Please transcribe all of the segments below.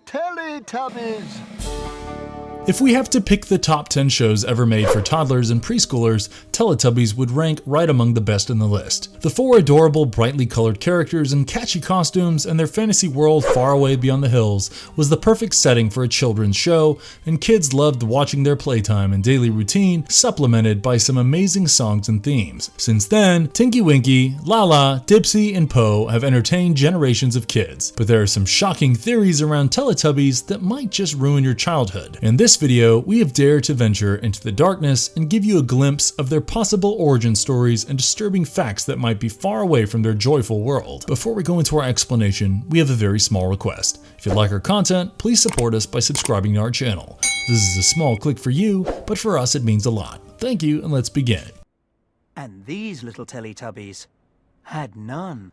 Teletubbies! If we have to pick the top 10 shows ever made for toddlers and preschoolers, Teletubbies would rank right among the best in the list. The four adorable, brightly colored characters in catchy costumes and their fantasy world far away beyond the hills was the perfect setting for a children's show, and kids loved watching their playtime and daily routine, supplemented by some amazing songs and themes. Since then, Tinky Winky, Lala, Dipsy, and Po have entertained generations of kids, but there are some shocking theories around Teletubbies that might just ruin your childhood. In this video, we have dared to venture into the darkness and give you a glimpse of their possible origin stories and disturbing facts that might be far away from their joyful world. Before we go into our explanation, we have a very small request. If you like our content, please support us by subscribing to our channel. This is a small click for you, but for us it means a lot. Thank you, and let's begin. And these little Teletubbies had none.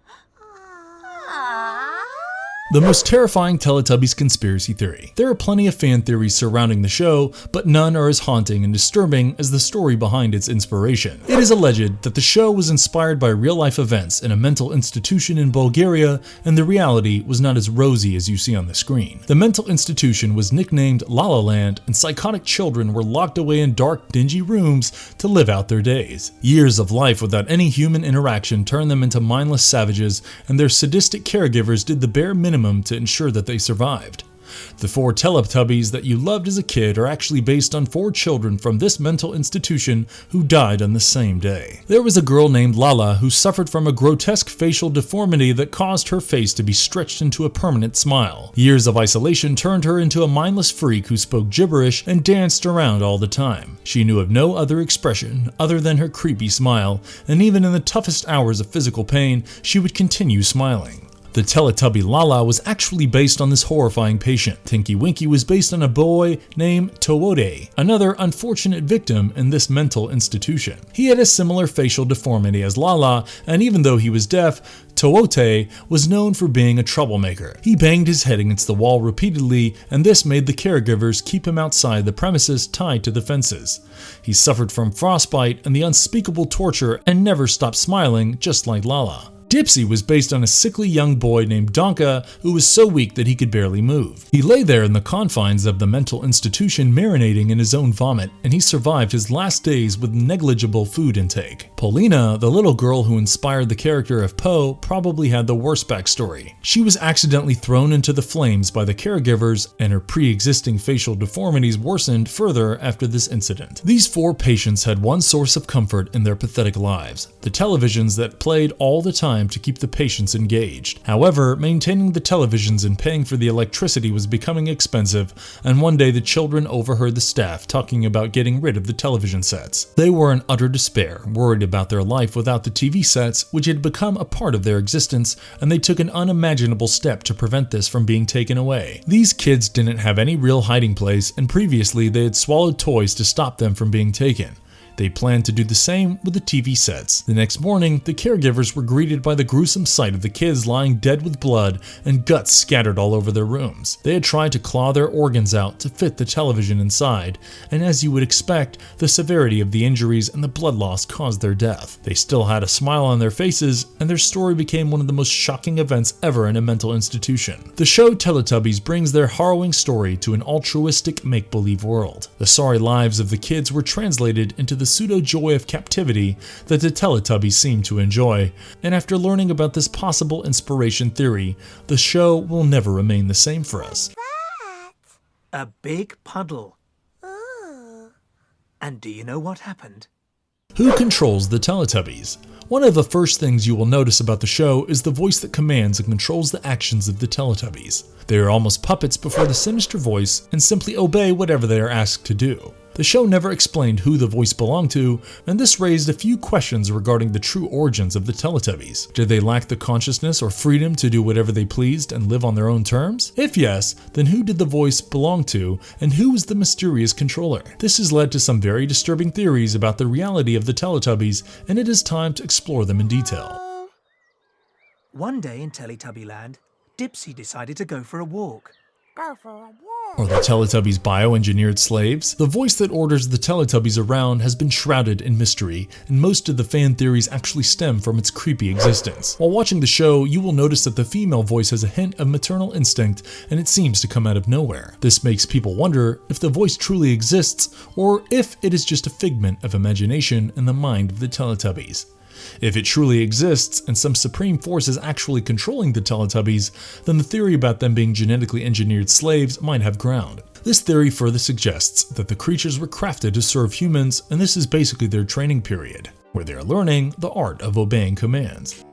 The most terrifying Teletubbies conspiracy theory. There are plenty of fan theories surrounding the show, but none are as haunting and disturbing as the story behind its inspiration. It is alleged that the show was inspired by real-life events in a mental institution in Bulgaria, and the reality was not as rosy as you see on the screen. The mental institution was nicknamed La La Land, and psychotic children were locked away in dark, dingy rooms to live out their days. Years of life without any human interaction turned them into mindless savages, and their sadistic caregivers did the bare minimum to ensure that they survived. The four Teletubbies that you loved as a kid are actually based on four children from this mental institution who died on the same day. There was a girl named Lala who suffered from a grotesque facial deformity that caused her face to be stretched into a permanent smile. Years of isolation turned her into a mindless freak who spoke gibberish and danced around all the time. She knew of no other expression other than her creepy smile, and even in the toughest hours of physical pain, she would continue smiling. The Teletubby Lala was actually based on this horrifying patient. Tinky Winky was based on a boy named Towode, another unfortunate victim in this mental institution. He had a similar facial deformity as Lala, and even though he was deaf, Towote was known for being a troublemaker. He banged his head against the wall repeatedly, and this made the caregivers keep him outside the premises tied to the fences. He suffered from frostbite and the unspeakable torture and never stopped smiling, just like Lala. Dipsy was based on a sickly young boy named Donka who was so weak that he could barely move. He lay there in the confines of the mental institution marinating in his own vomit, and he survived his last days with negligible food intake. Paulina, the little girl who inspired the character of Po, probably had the worst backstory. She was accidentally thrown into the flames by the caregivers, and her pre-existing facial deformities worsened further after this incident. These four patients had one source of comfort in their pathetic lives: the televisions that played all the time to keep the patients engaged. However, maintaining the televisions and paying for the electricity was becoming expensive, and one day the children overheard the staff talking about getting rid of the television sets. They were in utter despair, worried about their life without the TV sets, which had become a part of their existence, and they took an unimaginable step to prevent this from being taken away. These kids didn't have any real hiding place, and previously they had swallowed toys to stop them from being taken. They planned to do the same with the TV sets. The next morning, the caregivers were greeted by the gruesome sight of the kids lying dead with blood and guts scattered all over their rooms. They had tried to claw their organs out to fit the television inside, and as you would expect, the severity of the injuries and the blood loss caused their death. They still had a smile on their faces, and their story became one of the most shocking events ever in a mental institution. The show Teletubbies brings their harrowing story to an altruistic make-believe world. The sorry lives of the kids were translated into the pseudo-joy of captivity that the Teletubbies seem to enjoy, and after learning about this possible inspiration theory, the show will never remain the same for us. A big puddle. And do you know what happened? Who controls the Teletubbies? One of the first things you will notice about the show is the voice that commands and controls the actions of the Teletubbies. They are almost puppets before the sinister voice and simply obey whatever they are asked to do. The show never explained who the voice belonged to, and this raised a few questions regarding the true origins of the Teletubbies. Did they lack the consciousness or freedom to do whatever they pleased and live on their own terms? If yes, then who did the voice belong to, and who was the mysterious controller? This has led to some very disturbing theories about the reality of the Teletubbies, and it is time to explore them in detail. One day in Teletubby Land, Dipsy decided to go for a walk. Go for a walk. Are the Teletubbies bioengineered slaves? The voice that orders the Teletubbies around has been shrouded in mystery, and most of the fan theories actually stem from its creepy existence. While watching the show, you will notice that the female voice has a hint of maternal instinct, and it seems to come out of nowhere. This makes people wonder if the voice truly exists, or if it is just a figment of imagination in the mind of the Teletubbies. If it truly exists and some supreme force is actually controlling the Teletubbies, then the theory about them being genetically engineered slaves might have ground. This theory further suggests that the creatures were crafted to serve humans, and this is basically their training period, where they are learning the art of obeying commands.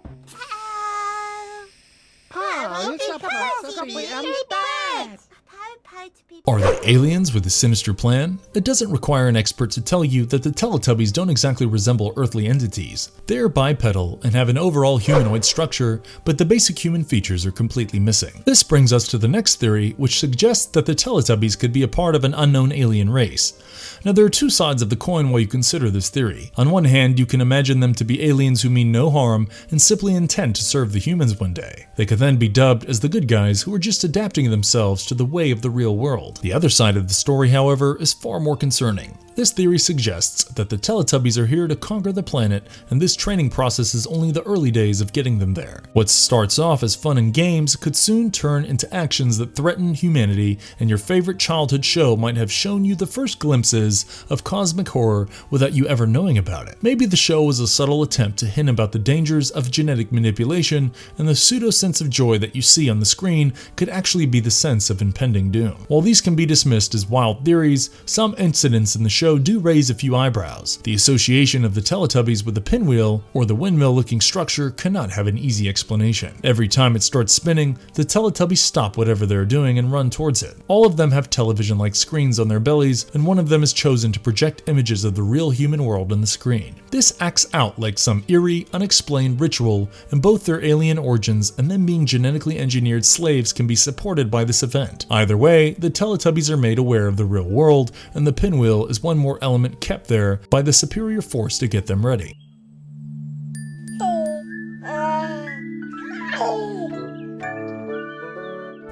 Are they aliens with a sinister plan? It doesn't require an expert to tell you that the Teletubbies don't exactly resemble earthly entities. They are bipedal and have an overall humanoid structure, but the basic human features are completely missing. This brings us to the next theory, which suggests that the Teletubbies could be a part of an unknown alien race. Now, there are two sides of the coin while you consider this theory. On one hand, you can imagine them to be aliens who mean no harm and simply intend to serve the humans one day. They could then be dubbed as the good guys who are just adapting themselves to the way of the real world. The other side of the story, however, is far more concerning. This theory suggests that the Teletubbies are here to conquer the planet, and this training process is only the early days of getting them there. What starts off as fun and games could soon turn into actions that threaten humanity, and your favorite childhood show might have shown you the first glimpses of cosmic horror without you ever knowing about it. Maybe the show was a subtle attempt to hint about the dangers of genetic manipulation, and the pseudo sense of joy that you see on the screen could actually be the sense of impending doom. While these can be dismissed as wild theories, some incidents in the show do raise a few eyebrows. The association of the Teletubbies with the pinwheel or the windmill-looking structure cannot have an easy explanation. Every time it starts spinning, the Teletubbies stop whatever they're doing and run towards it. All of them have television-like screens on their bellies, and one of them is chosen to project images of the real human world on the screen. This acts out like some eerie, unexplained ritual, and both their alien origins and them being genetically engineered slaves can be supported by this event. Either way, the Teletubbies are made aware of the real world, and the pinwheel is one more element kept there by the superior force to get them ready.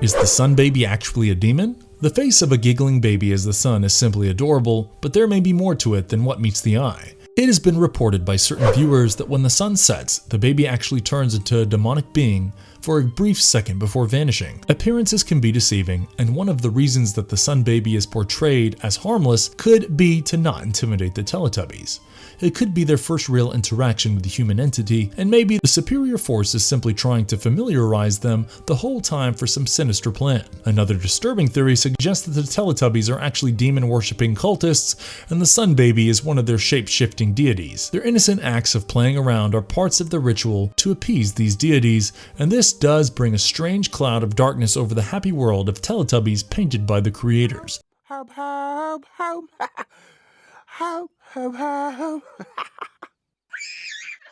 Is the sun baby actually a demon? The face of a giggling baby as the sun is simply adorable, but there may be more to it than what meets the eye. It has been reported by certain viewers that when the sun sets, the baby actually turns into a demonic being for a brief second before vanishing. Appearances can be deceiving, and one of the reasons that the sun baby is portrayed as harmless could be to not intimidate the Teletubbies. It could be their first real interaction with the human entity, and maybe the superior force is simply trying to familiarize them the whole time for some sinister plan. Another disturbing theory suggests that the Teletubbies are actually demon-worshipping cultists, and the sun baby is one of their shape-shifting deities. Their innocent acts of playing around are parts of the ritual to appease these deities, and this does bring a strange cloud of darkness over the happy world of Teletubbies painted by the creators.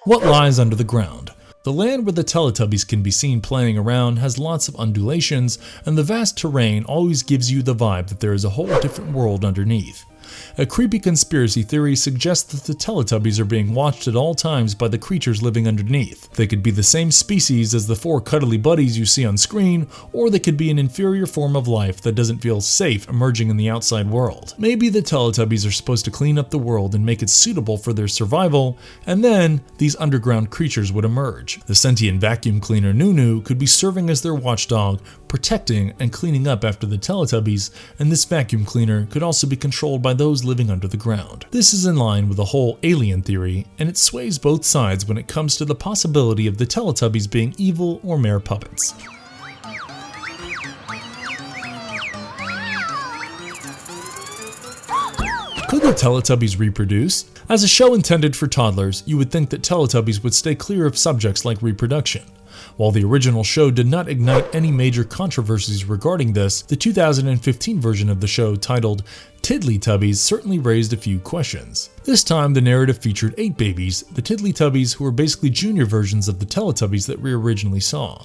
What lies under the ground? The land where the Teletubbies can be seen playing around has lots of undulations, and the vast terrain always gives you the vibe that there is a whole different world underneath. A creepy conspiracy theory suggests that the Teletubbies are being watched at all times by the creatures living underneath. They could be the same species as the four cuddly buddies you see on screen, or they could be an inferior form of life that doesn't feel safe emerging in the outside world. Maybe the Teletubbies are supposed to clean up the world and make it suitable for their survival, and then these underground creatures would emerge. The sentient vacuum cleaner Nunu could be serving as their watchdog, protecting and cleaning up after the Teletubbies, and this vacuum cleaner could also be controlled by those living under the ground. This is in line with the whole alien theory, and it sways both sides when it comes to the possibility of the Teletubbies being evil or mere puppets. Could the Teletubbies reproduce? As a show intended for toddlers, you would think that Teletubbies would stay clear of subjects like reproduction. While the original show did not ignite any major controversies regarding this, the 2015 version of the show, titled Tiddlytubbies certainly raised a few questions. This time, the narrative featured 8 babies, the Tiddlytubbies, who were basically junior versions of the Teletubbies that we originally saw.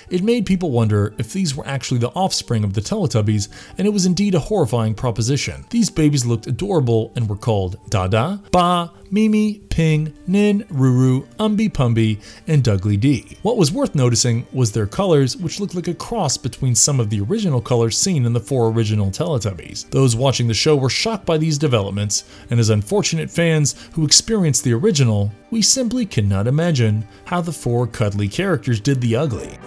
It made people wonder if these were actually the offspring of the Teletubbies, and it was indeed a horrifying proposition. These babies looked adorable and were called Dada, Ba, Mimi, Ping, Nin, Ruru, Umbi Pumbi, and Dugly D. What was worth noticing was their colors, which looked like a cross between some of the original colors seen in the 4 original Teletubbies. Those watching the show were shocked by these developments, and as unfortunate fans who experienced the original, we simply cannot imagine how the 4 cuddly characters did the ugly.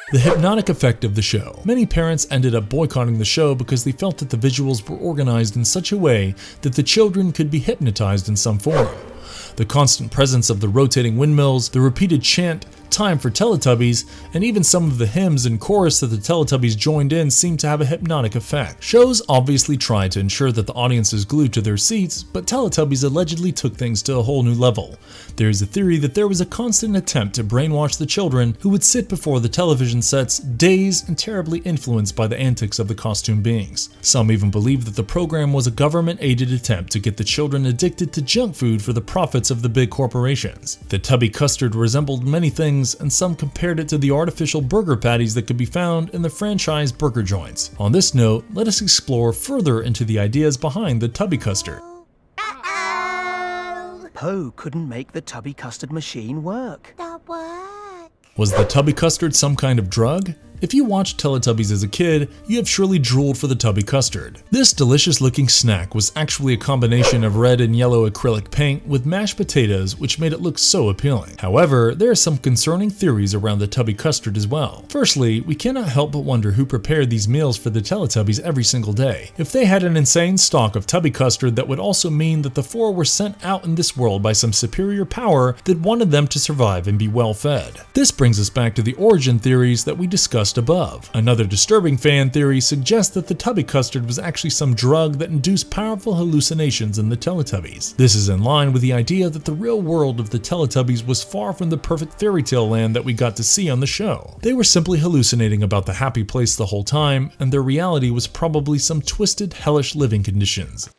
The hypnotic effect of the show. Many parents ended up boycotting the show because they felt that the visuals were organized in such a way that the children could be hypnotized in some form. The constant presence of the rotating windmills, the repeated chant, "Time for Teletubbies," and even some of the hymns and chorus that the Teletubbies joined in seemed to have a hypnotic effect. Shows obviously tried to ensure that the audience is glued to their seats, but Teletubbies allegedly took things to a whole new level. There is a theory that there was a constant attempt to brainwash the children who would sit before the television sets, dazed and terribly influenced by the antics of the costume beings. Some even believe that the program was a government-aided attempt to get the children addicted to junk food for the profits of the big corporations. The Tubby Custard resembled many things, and some compared it to the artificial burger patties that could be found in the franchise burger joints. On this note, let us explore further into the ideas behind the Tubby Custard. Poe couldn't make the Tubby Custard machine work. Was the Tubby Custard some kind of drug? If you watched Teletubbies as a kid, you have surely drooled for the Tubby Custard. This delicious looking snack was actually a combination of red and yellow acrylic paint with mashed potatoes, which made it look so appealing. However, there are some concerning theories around the Tubby Custard as well. Firstly, we cannot help but wonder who prepared these meals for the Teletubbies every single day. If they had an insane stock of Tubby Custard, that would also mean that the 4 were sent out in this world by some superior power that wanted them to survive and be well fed. This brings us back to the origin theories that we discussed above. Another disturbing fan theory suggests that the Tubby Custard was actually some drug that induced powerful hallucinations in the Teletubbies. This is in line with the idea that the real world of the Teletubbies was far from the perfect fairy tale land that we got to see on the show. They were simply hallucinating about the happy place the whole time, and their reality was probably some twisted, hellish living conditions.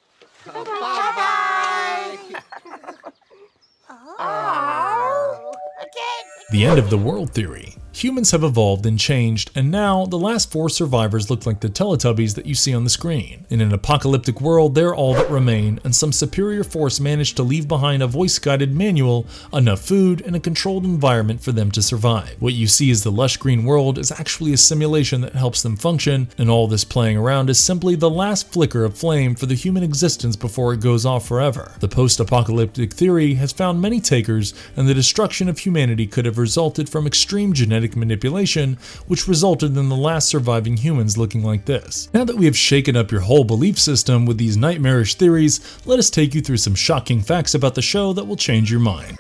The end of the world theory. Humans have evolved and changed, and now the last 4 survivors look like the Teletubbies that you see on the screen. In an apocalyptic world, they're all that remain, and some superior force managed to leave behind a voice-guided manual, enough food, and a controlled environment for them to survive. What you see as the lush green world is actually a simulation that helps them function, and all this playing around is simply the last flicker of flame for the human existence before it goes off forever. The post-apocalyptic theory has found many takers, and the destruction of humanity could have resulted from extreme genetic manipulation, which resulted in the last surviving humans looking like this. Now that we have shaken up your whole belief system with these nightmarish theories, let us take you through some shocking facts about the show that will change your mind.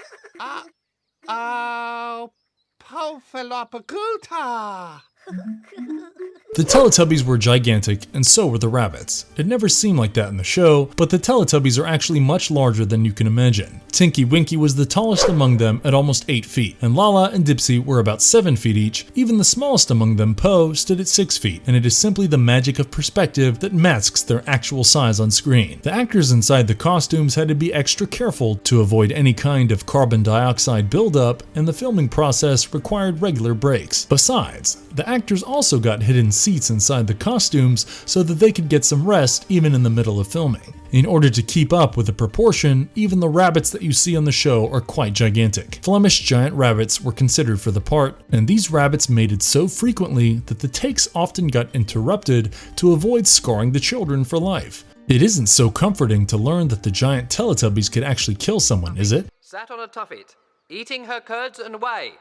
The Teletubbies were gigantic, and so were the rabbits. It never seemed like that in the show, but the Teletubbies are actually much larger than you can imagine. Tinky Winky was the tallest among them at almost 8 feet, and Lala and Dipsy were about 7 feet each. Even the smallest among them, Poe, stood at 6 feet, and it is simply the magic of perspective that masks their actual size on screen. The actors inside the costumes had to be extra careful to avoid any kind of carbon dioxide buildup, and the filming process required regular breaks. Besides, the actors also got hidden seats inside the costumes so that they could get some rest even in the middle of filming. In order to keep up with the proportion, even the rabbits that you see on the show are quite gigantic. Flemish giant rabbits were considered for the part, and these rabbits mated so frequently that the takes often got interrupted to avoid scarring the children for life. It isn't so comforting to learn that the giant Teletubbies could actually kill someone, is it? Sat on a tuffet, eating her curds and whey.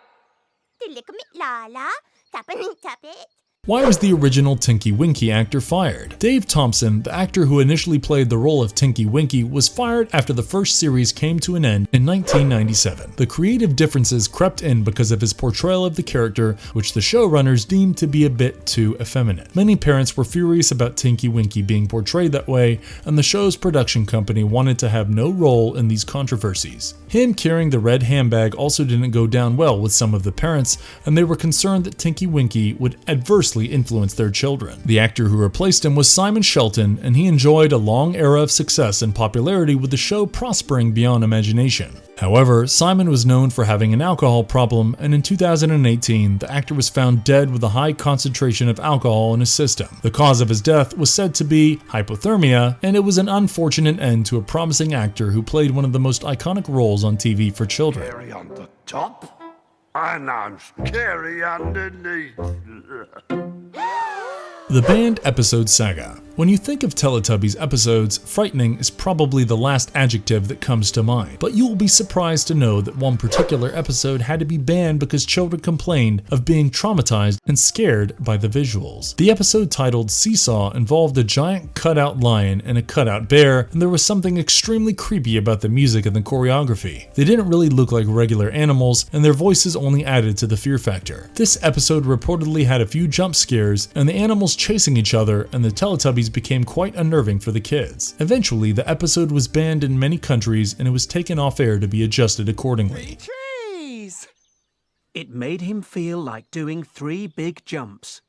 Look at me, Lala. Tap it. Why was the original Tinky Winky actor fired? Dave Thompson, the actor who initially played the role of Tinky Winky, was fired after the first series came to an end in 1997. The creative differences crept in because of his portrayal of the character, which the showrunners deemed to be a bit too effeminate. Many parents were furious about Tinky Winky being portrayed that way, and the show's production company wanted to have no role in these controversies. Him carrying the red handbag also didn't go down well with some of the parents, and they were concerned that Tinky Winky would adversely influence their children. The actor who replaced him was Simon Shelton, and he enjoyed a long era of success and popularity, with the show prospering beyond imagination. However, Simon was known for having an alcohol problem, and in 2018, the actor was found dead with a high concentration of alcohol in his system. The cause of his death was said to be hypothermia, and it was an unfortunate end to a promising actor who played one of the most iconic roles on TV for children. Scary on the top, and I'm scary underneath. The banned episode Saga. When you think of Teletubbies episodes, frightening is probably the last adjective that comes to mind. But you will be surprised to know that one particular episode had to be banned because children complained of being traumatized and scared by the visuals. The episode, titled Seesaw, involved a giant cutout lion and a cutout bear, and there was something extremely creepy about the music and the choreography. They didn't really look like regular animals, and their voices only added to the fear factor. This episode reportedly had a few jump scares, and the animals chasing each other, and the Teletubbies became quite unnerving for the kids. Eventually, the episode was banned in many countries, and it was taken off air to be adjusted accordingly. Trees! It made him feel like doing 3 big jumps.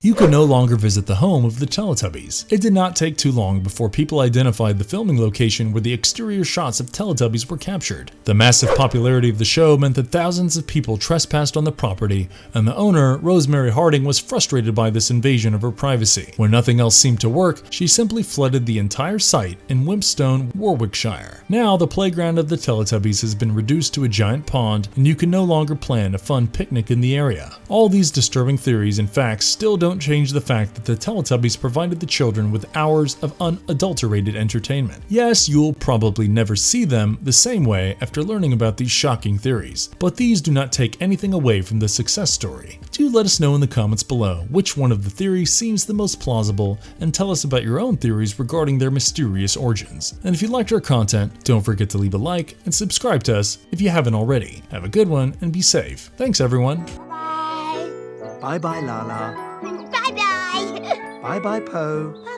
You could no longer visit the home of the Teletubbies. It did not take too long before people identified the filming location where the exterior shots of Teletubbies were captured. The massive popularity of the show meant that thousands of people trespassed on the property, and the owner, Rosemary Harding, was frustrated by this invasion of her privacy. When nothing else seemed to work, she simply flooded the entire site in Wimpstone, Warwickshire. Now, the playground of the Teletubbies has been reduced to a giant pond, and you can no longer plan a fun picnic in the area. All these disturbing theories and facts still don't change the fact that the Teletubbies provided the children with hours of unadulterated entertainment. Yes, you'll probably never see them the same way after learning about these shocking theories, but these do not take anything away from the success story. Do let us know in the comments below which one of the theories seems the most plausible, and tell us about your own theories regarding their mysterious origins. And if you liked our content, don't forget to leave a like and subscribe to us if you haven't already. Have a good one and be safe. Thanks everyone. Bye. Bye-bye, Lala. Bye-bye. Bye-bye, Po.